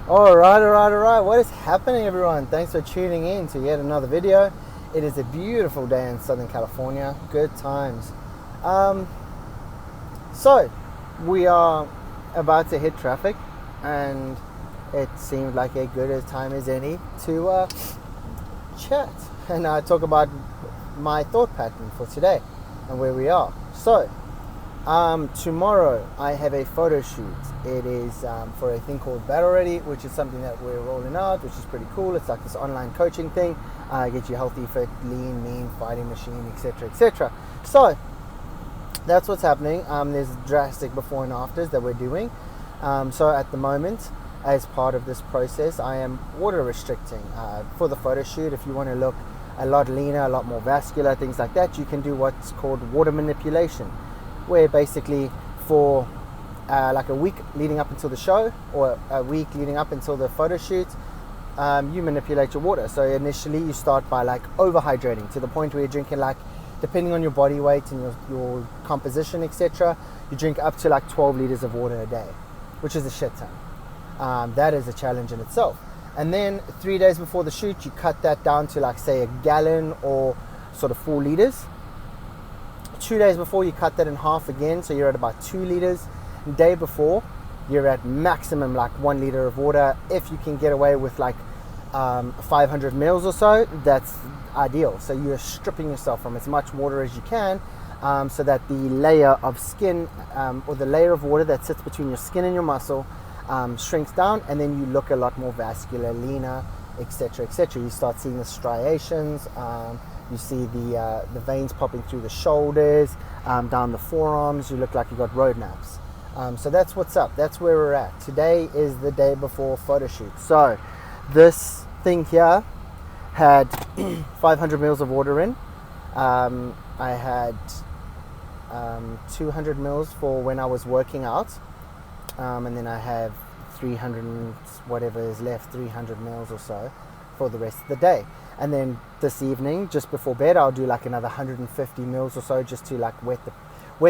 Alright. What is happening, everyone? Thanks for tuning in to yet another video. It is a beautiful day in Southern California. Good times. So, we are about to hit traffic, and it seemed like a good as time as any to chat and talk about my thought pattern for today and where we are. So, tomorrow I have a photo shoot. It is for a thing called Battle Ready, which is something that we're rolling out, which is pretty cool. It's like this online coaching thing. Get you healthy, fit, lean, mean, fighting machine, etc., etc. So that's what's happening. There's drastic before and afters that we're doing. So at the moment, as part of this process, I am water restricting for the photo shoot. If you want to look a lot leaner, a lot more vascular, things like that, you can do what's called water manipulation, where basically for like a week leading up until the show, or a week leading up until the photo shoot, you manipulate your water. So initially you start by like overhydrating to the point where you're drinking, like, depending on your body weight and your composition, etc., you drink up to like 12 liters of water a day, which is a shit ton. That is a challenge in itself. And then 3 days before the shoot, you cut that down to like, say, a gallon or sort of 4 liters. 2 days before, you cut that in half again, so you're at about 2 liters. Day before, you're at maximum like 1 liter of water. If you can get away with like 500 mils or so, that's ideal. So you're stripping yourself from as much water as you can, so that the layer of skin or the layer of water that sits between your skin and your muscle shrinks down, and then you look a lot more vascular, leaner, etc., etc. You start seeing the striations. You see the veins popping through the shoulders, down the forearms. You look like you got road naps. So that's what's up. That's where we're at. Today is the day before photo shoot. So this thing here had 500 mils of water in. I had 200 mils for when I was working out. And then I have 300 and whatever is left, 300 mils or so for the rest of the day. And then this evening, just before bed, I'll do like another 150 mils or so, just to like wet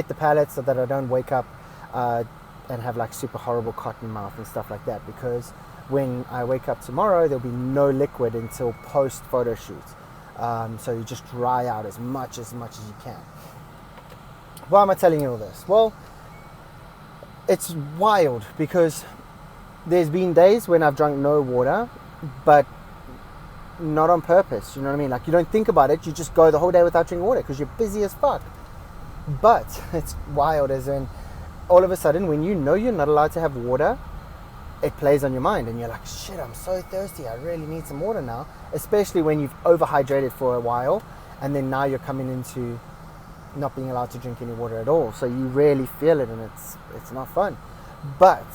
the palate, so that I don't wake up and have like super horrible cotton mouth and stuff like that, because when I wake up tomorrow, there'll be no liquid until post photo shoot. So you just dry out as much as you can. Why am I telling you all this? Well, it's wild, because there's been days when I've drunk no water, but not on purpose. You know what I mean? Like, you don't think about it, you just go the whole day without drinking water because you're busy as fuck. But it's wild, as in, all of a sudden, when you know you're not allowed to have water, it plays on your mind, and you're like, shit, I'm so thirsty, I really need some water now. Especially when you've overhydrated for a while, and then now you're coming into not being allowed to drink any water at all. So you really feel it, and it's not fun. But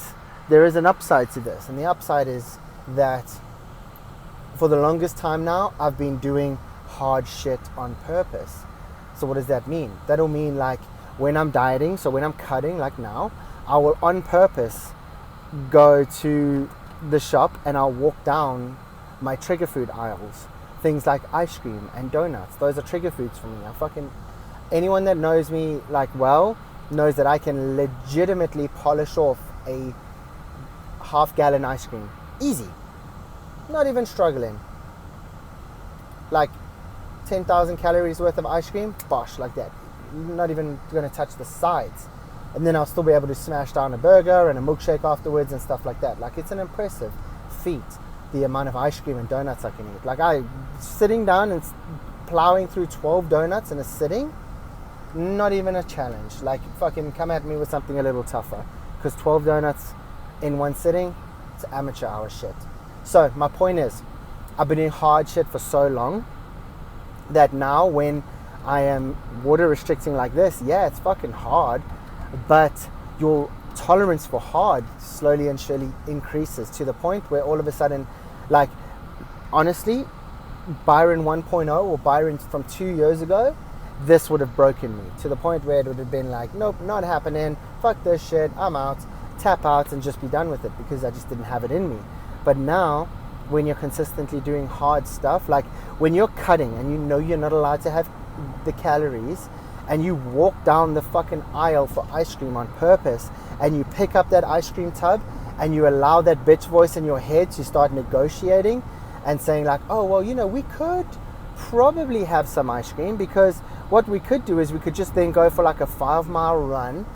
there is an upside to this, and the upside is that for the longest time now, I've been doing hard shit on purpose. So what does that mean? That'll mean like when I'm dieting, so when I'm cutting, like now, I will on purpose go to the shop and I'll walk down my trigger food aisles. Things like ice cream and donuts. Those are trigger foods for me. Anyone that knows me like well knows that I can legitimately polish off a half-gallon ice cream. Easy. Not even struggling. Like 10,000 calories worth of ice cream, bosh, like that. Not even going to touch the sides. And then I'll still be able to smash down a burger and a milkshake afterwards and stuff like that. Like, it's an impressive feat, the amount of ice cream and donuts I can eat. Like, sitting down and plowing through 12 donuts in a sitting, not even a challenge. Like, fucking come at me with something a little tougher, because 12 donuts in one sitting, it's amateur hour shit. So my point is, I've been doing hard shit for so long that now when I am water restricting like this, yeah, it's fucking hard, but your tolerance for hard slowly and surely increases to the point where all of a sudden, like, honestly, Byron 1.0 or Byron from 2 years ago, this would have broken me to the point where it would have been like, nope, not happening, fuck this shit, I'm out, tap out and just be done with it, because I just didn't have it in me. But now, when you're consistently doing hard stuff, like when you're cutting and you know you're not allowed to have the calories, and you walk down the fucking aisle for ice cream on purpose, and you pick up that ice cream tub and you allow that bitch voice in your head to start negotiating and saying like, oh, well, you know, we could probably have some ice cream, because what we could do is we could just then go for like a 5-mile run.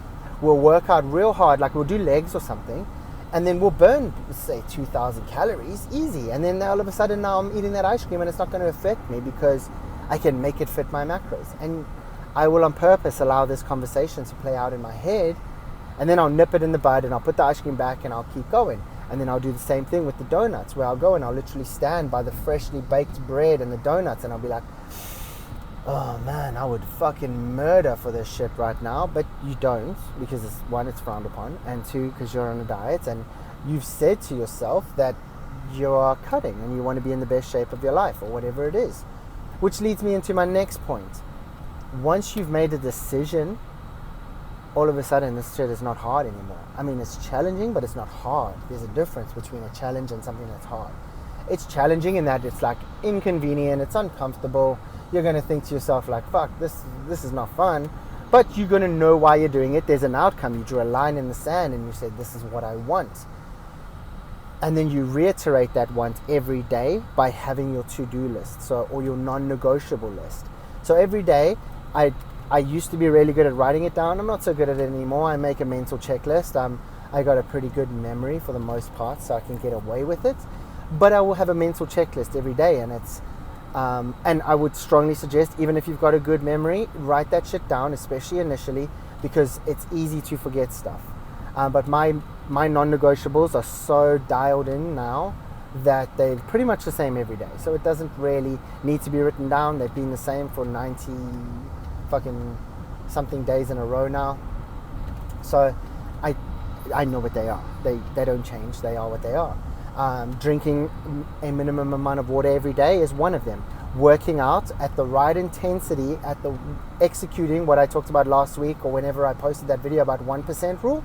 We'll work out real hard, like we'll do legs or something, and then we'll burn, say, 2,000 calories easy. And then all of a sudden now I'm eating that ice cream and it's not going to affect me because I can make it fit my macros. And I will on purpose allow this conversation to play out in my head, and then I'll nip it in the bud and I'll put the ice cream back and I'll keep going. And then I'll do the same thing with the donuts, where I'll go and I'll literally stand by the freshly baked bread and the donuts and I'll be like, oh man, I would fucking murder for this shit right now. But you don't, because one, it's frowned upon, and two, because you're on a diet and you've said to yourself that you are cutting and you want to be in the best shape of your life or whatever it is. Which leads me into my next point. Once you've made a decision, all of a sudden this shit is not hard anymore. I mean, it's challenging, but it's not hard. There's a difference between a challenge and something that's hard. It's challenging in that it's like inconvenient, it's uncomfortable. You're going to think to yourself like, fuck, this is not fun. But you're going to know why you're doing it. There's an outcome. You drew a line in the sand and you said, this is what I want. And then you reiterate that want every day by having your to-do list, or your non-negotiable list. So every day, I used to be really good at writing it down. I'm not so good at it anymore. I make a mental checklist. I got a pretty good memory for the most part, so I can get away with it. But I will have a mental checklist every day, and it's and I would strongly suggest, even if you've got a good memory, write that shit down, especially initially, because it's easy to forget stuff. But my non-negotiables are so dialed in now that they're pretty much the same every day. So it doesn't really need to be written down. They've been the same for 90 fucking something days in a row now. So I know what they are. They don't change. They are what they are. Drinking a minimum amount of water every day is one of them. Working out at the right intensity, executing what I talked about last week, or whenever I posted that video about 1% rule,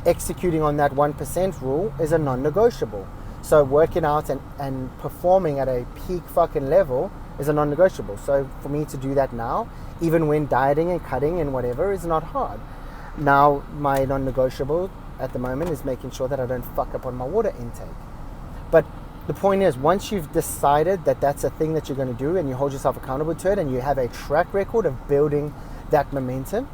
executing on that 1% rule is a non-negotiable. So working out and performing at a peak fucking level is a non-negotiable. So for me to do that now, even when dieting and cutting and whatever, is not hard. Now my non-negotiable at the moment is making sure that I don't fuck up on my water intake. But the point is, once you've decided that that's a thing that you're going to do and you hold yourself accountable to it and you have a track record of building that momentum,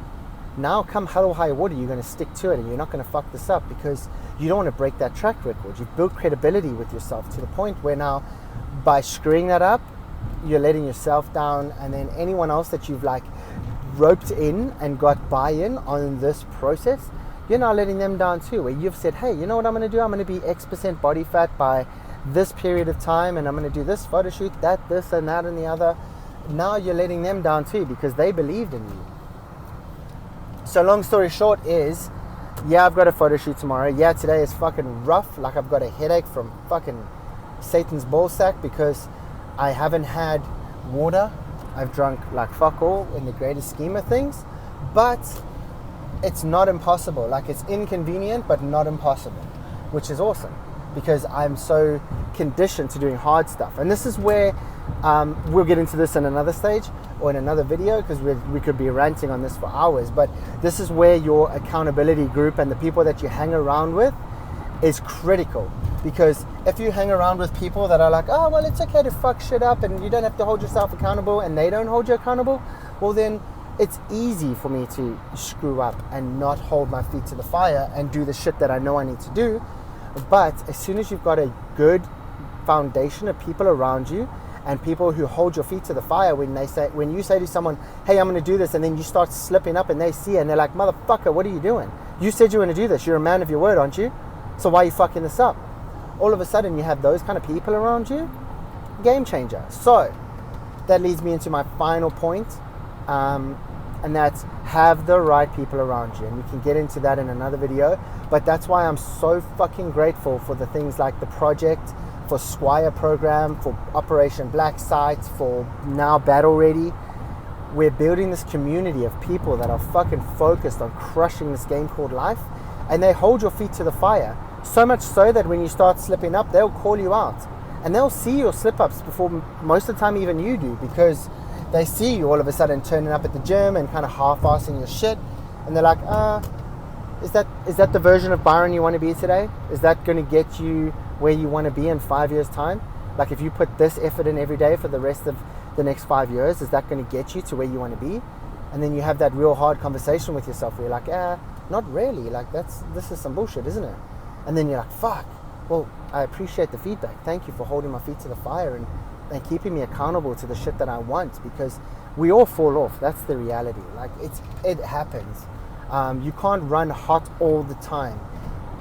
now come hell or high water, you're going to stick to it and you're not going to fuck this up, because you don't want to break that track record. You've built credibility with yourself to the point where now, by screwing that up, you're letting yourself down, and then anyone else that you've like roped in and got buy-in on this process, you're now letting them down too, where you've said, hey, you know what I'm going to do? I'm going to be X% body fat by this period of time, and I'm going to do this photo shoot, this and that and the other. Now you're letting them down too, because they believed in you. So long story short is, yeah, I've got a photo shoot tomorrow. Yeah, today is fucking rough. Like, I've got a headache from fucking Satan's ballsack because I haven't had water. I've drunk like fuck all in the greater scheme of things. But it's not impossible. Like, it's inconvenient, but not impossible, which is awesome, because I'm so conditioned to doing hard stuff. And this is where we'll get into this in another stage or in another video, because we could be ranting on this for hours. But this is where your accountability group and the people that you hang around with is critical. Because if you hang around with people that are like, oh, well, it's okay to fuck shit up and you don't have to hold yourself accountable, and they don't hold you accountable, well, then it's easy for me to screw up and not hold my feet to the fire and do the shit that I know I need to do. But as soon as you've got a good foundation of people around you, and people who hold your feet to the fire, when you say to someone, hey, I'm going to do this, and then you start slipping up and they see it and they're like, motherfucker, what are you doing? You said you were going to do this. You're a man of your word, aren't you? So why are you fucking this up? All of a sudden you have those kind of people around you. Game changer. So that leads me into my final point, and that's have the right people around you. And we can get into that in another video, but that's why I'm so fucking grateful for the things like the project, for Squire program, for Operation Black Sites, for now Battle Ready. We're building this community of people that are fucking focused on crushing this game called life, and they hold your feet to the fire. So much so that when you start slipping up, they'll call you out, and they'll see your slip-ups before most of the time even you do, because they see you all of a sudden turning up at the gym and kind of half-assing your shit, and they're like, Is that the version of Byron you want to be today? Is that going to get you where you want to be in 5 years' time? Like if you put this effort in every day for the rest of the next 5 years, is that going to get you to where you want to be? And then you have that real hard conversation with yourself where you're like, not really. Like this is some bullshit, isn't it? And then you're like, fuck. Well, I appreciate the feedback. Thank you for holding my feet to the fire and keeping me accountable to the shit that I want, because we all fall off. That's the reality. Like it happens. You can't run hot all the time.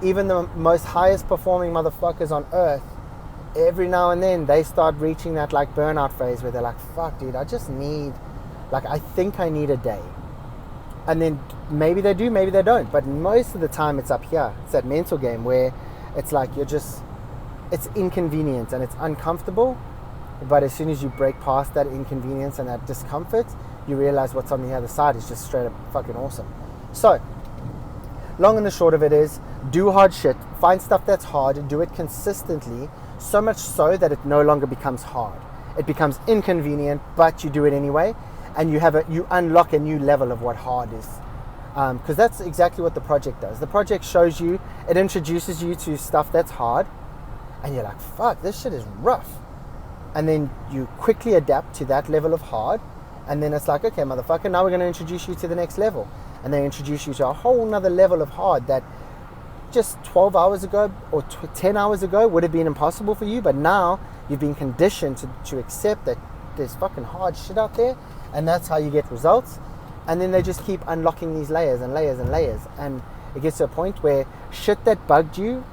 Even the most highest performing motherfuckers on earth, every now and then they start reaching that like burnout phase where they're like, fuck dude, I think I need a day. And then maybe they do, maybe they don't. But most of the time it's up here. It's that mental game where it's like it's inconvenient and it's uncomfortable. But as soon as you break past that inconvenience and that discomfort, you realize what's on the other side is just straight up fucking awesome. So, long and the short of it is, do hard shit, find stuff that's hard, and do it consistently, so much so that it no longer becomes hard. It becomes inconvenient, but you do it anyway, and you unlock a new level of what hard is. Because that's exactly what the project does. The project shows you, it introduces you to stuff that's hard, and you're like, fuck, this shit is rough. And then you quickly adapt to that level of hard, and then it's like, okay, motherfucker, now we're going to introduce you to the next level. And they introduce you to a whole nother level of hard that just 12 hours ago or 10 hours ago would have been impossible for you, but now you've been conditioned to accept that there's fucking hard shit out there, and that's how you get results. And then they just keep unlocking these layers and layers and layers, and it gets to a point where shit that bugged you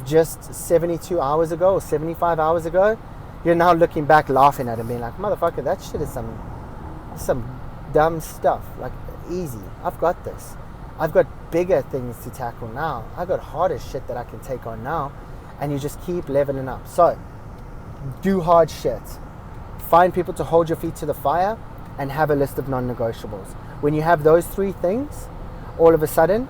just 72 hours ago or 75 hours ago, you're now looking back laughing at it and being like, motherfucker, that shit is some dumb stuff. Like, easy, I've got this. I've got bigger things to tackle now. I've got harder shit that I can take on now. And you just keep leveling up. So, do hard shit. Find people to hold your feet to the fire, and have a list of non-negotiables. When you have those three things, all of a sudden,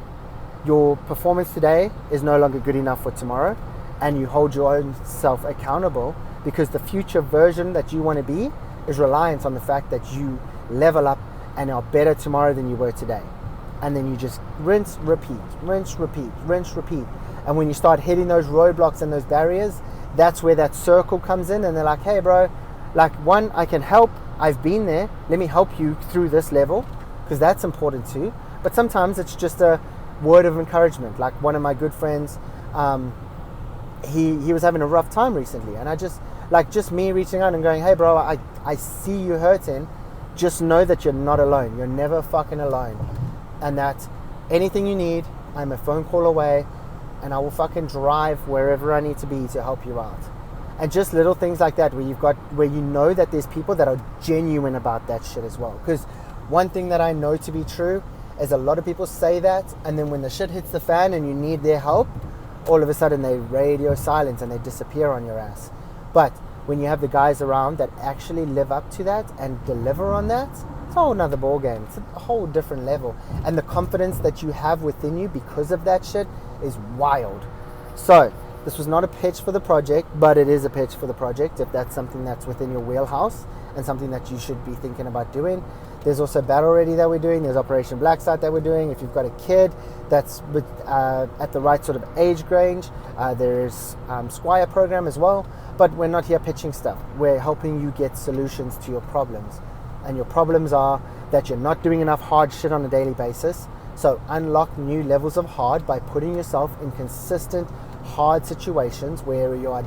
your performance today is no longer good enough for tomorrow, and you hold your own self accountable, because the future version that you want to be is reliant on the fact that you level up and are better tomorrow than you were today. And then you just rinse, repeat, rinse, repeat, rinse, repeat. And when you start hitting those roadblocks and those barriers, that's where that circle comes in, and they're like, hey bro, like, one, I can help, I've been there, let me help you through this level, because that's important too. But sometimes it's just a word of encouragement. Like one of my good friends, he was having a rough time recently, and I just me reaching out and going, hey bro, I see you hurting, just know that you're not alone. You're never fucking alone. And that anything you need, I'm a phone call away, and I will fucking drive wherever I need to be to help you out. And just little things like that where you know that there's people that are genuine about that shit as well. Because one thing that I know to be true is a lot of people say that, and then when the shit hits the fan and you need their help, all of a sudden they radio silence and they disappear on your ass. But when you have the guys around that actually live up to that and deliver on that, it's a whole nother ball game. It's a whole different level. And the confidence that you have within you because of that shit is wild. So, this was not a pitch for the project, but it is a pitch for the project if that's something that's within your wheelhouse and something that you should be thinking about doing. There's also Battle Ready that we're doing. There's Operation Black Site that we're doing. If you've got a kid that's at the right sort of age range, there's Squire program as well. But we're not here pitching stuff. We're helping you get solutions to your problems. And your problems are that you're not doing enough hard shit on a daily basis. So unlock new levels of hard by putting yourself in consistent hard situations where you are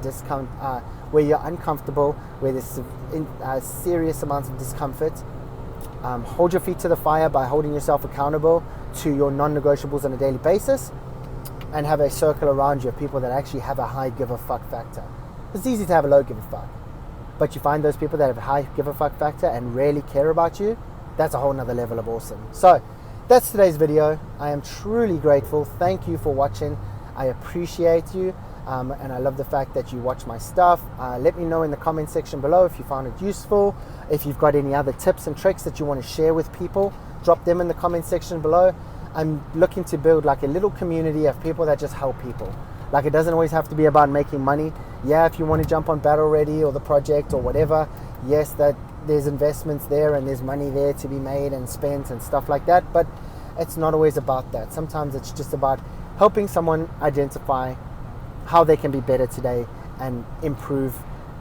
where you're uncomfortable, where there's serious amounts of discomfort. Hold your feet to the fire by holding yourself accountable to your non-negotiables on a daily basis, and have a circle around you of people that actually have a high give a fuck factor. It's easy to have a low give a fuck, but you find those people that have a high give a fuck factor and really care about you, that's a whole nother level of awesome. So that's today's video. I am truly grateful. Thank you for watching. I appreciate you, and I love the fact that you watch my stuff. Let me know in the comment section below if you found it useful. If you've got any other tips and tricks that you want to share with people, drop them in the comment section below. I'm looking to build like a little community of people that just help people. Like, it doesn't always have to be about making money. Yeah, if you want to jump on Battle Ready or the project or whatever, yes, that there's investments there and there's money there to be made and spent and stuff like that. But it's not always about that. Sometimes it's just about helping someone identify how they can be better today and improve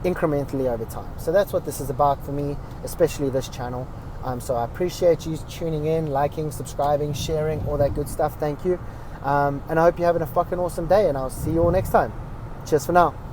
incrementally over time. So that's what this is about for me, especially this channel. So I appreciate you tuning in, liking, subscribing, sharing, all that good stuff. Thank you. And I hope you're having a fucking awesome day, and I'll see you all next time. Cheers for now.